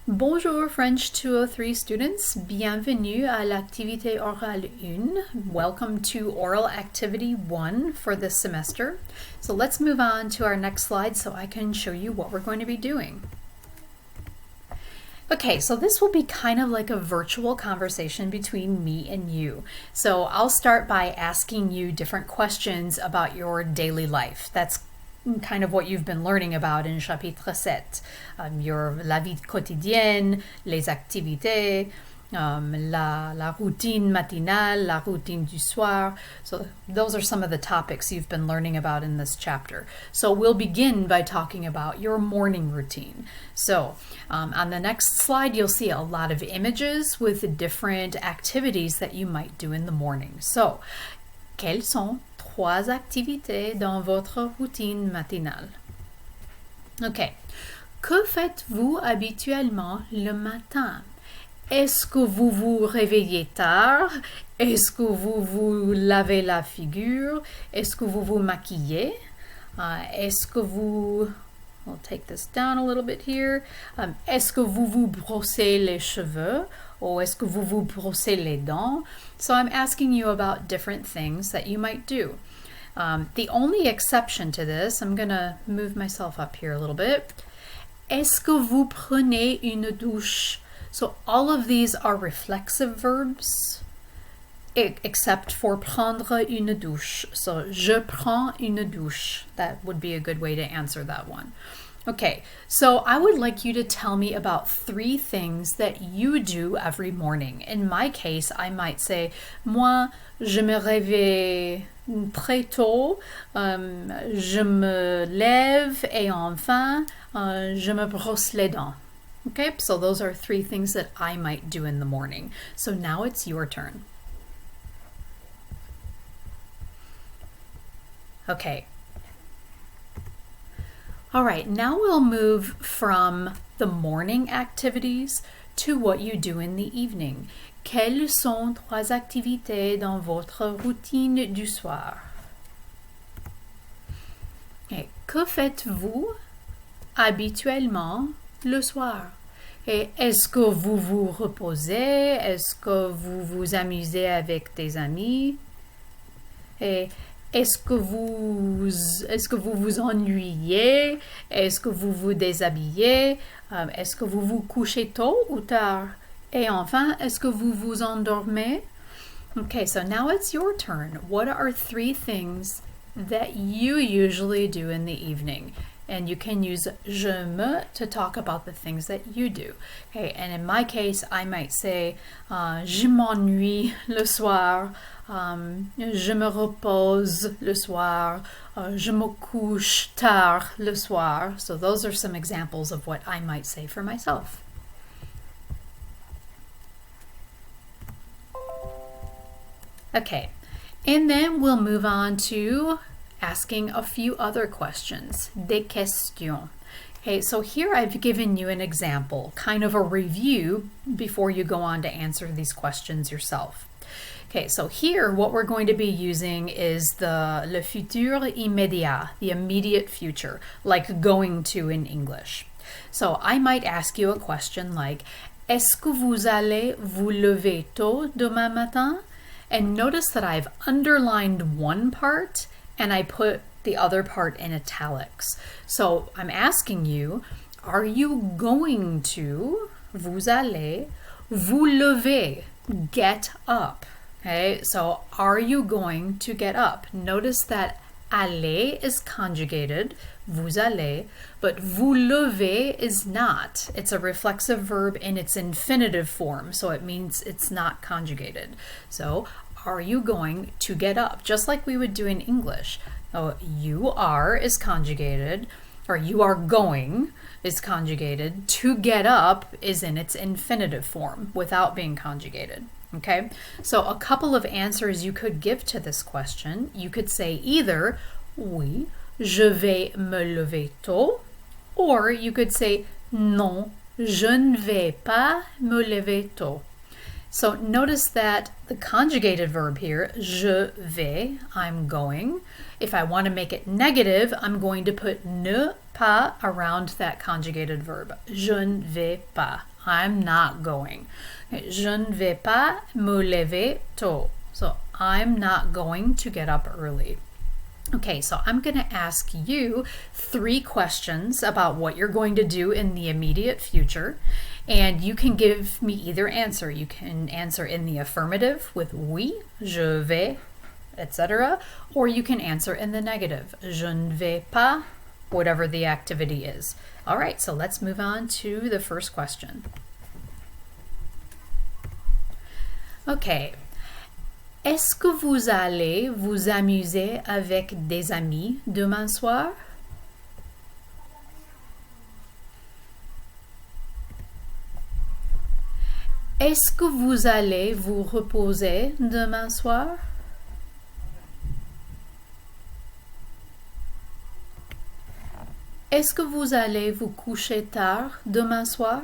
Bonjour French 203 students, bienvenue à l'activité orale 1. Welcome to oral activity 1 for this semester. So let's move on to our next slide so I can show you what we're going to be doing. Okay, so this will be kind of like a virtual conversation between me and you. So I'll start by asking you different questions about your daily life. That's kind of what you've been learning about in chapitre 7. La vie quotidienne, les activités, la routine matinale, la routine du soir. So those are some of the topics you've been learning about in this chapter. So we'll begin by talking about your morning routine. So on the next slide, you'll see a lot of images with different activities that you might do in the morning. So, quelles sont trois activités dans votre routine matinale? Ok. Que faites-vous habituellement le matin? Est-ce que vous vous réveillez tard? Est-ce que vous vous lavez la figure? Est-ce que vous vous maquillez? Est-ce que vous... I'll take this down a little bit here. Est-ce que vous vous brossez les cheveux? Or est-ce que vous vous brossez les dents? So I'm asking you about different things that you might do. The only exception to this, I'm going to move myself up here a little bit. Est-ce que vous prenez une douche? So all of these are reflexive verbs, except for prendre une douche. So, je prends une douche. That would be a good way to answer that one. Okay, so I would like you to tell me about 3 things that you do every morning. In my case, I might say, moi, je me réveille très tôt, je me lève et enfin, je me brosse les dents. Okay, so those are 3 things that I might do in the morning. So now it's your turn. Okay. All right, now we'll move from the morning activities to what you do in the evening. Quelles sont 3 activités dans votre routine du soir? Okay. Que faites-vous habituellement le soir? Et est-ce que vous vous reposez? Est-ce que vous vous amusez avec des amis? Et est-ce que vous vous ennuyez? Est-ce que vous vous déshabillez? Est-ce que vous vous couchez tôt ou tard? Et enfin, est-ce que vous vous endormez? Okay, so now it's your turn. What are 3 things that you usually do in the evening? And you can use je me to talk about the things that you do. Okay, and in my case, I might say je m'ennuie le soir, je me repose le soir, je me couche tard le soir. So those are some examples of what I might say for myself. Okay, and then we'll move on to asking a few other questions, des questions. Okay, so here I've given you an example, kind of a review before you go on to answer these questions yourself. Okay, so here what we're going to be using is le futur immédiat, the immediate future, like going to in English. So I might ask you a question like, est-ce que vous allez vous lever tôt demain matin? And notice that I've underlined one part and I put the other part in italics. So I'm asking you, are you going to, vous allez, vous lever, get up? Okay, so are you going to get up? Notice that aller is conjugated, vous allez, but vous lever is not. It's a reflexive verb in its infinitive form, so it means it's not conjugated. So, are you going to get up? Just like we would do in English. Oh, you are is conjugated, or you are going is conjugated. To get up is in its infinitive form without being conjugated. Okay, so a couple of answers you could give to this question. You could say either, oui, je vais me lever tôt, or you could say, non, je ne vais pas me lever tôt. So notice that the conjugated verb here, je vais, I'm going. If I want to make it negative, I'm going to put ne pas around that conjugated verb. Je ne vais pas, I'm not going. Okay, je ne vais pas me lever tôt. So I'm not going to get up early. Okay, so I'm going to ask you 3 questions about what you're going to do in the immediate future, and you can give me either answer. You can answer in the affirmative with oui, je vais, etc., or you can answer in the negative, je ne vais pas, whatever the activity is. All right, so let's move on to the first question. Okay. Est-ce que vous allez vous amuser avec des amis demain soir? Est-ce que vous allez vous reposer demain soir? Est-ce que vous allez vous coucher tard demain soir?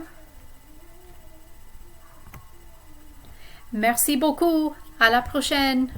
Merci beaucoup. À la prochaine.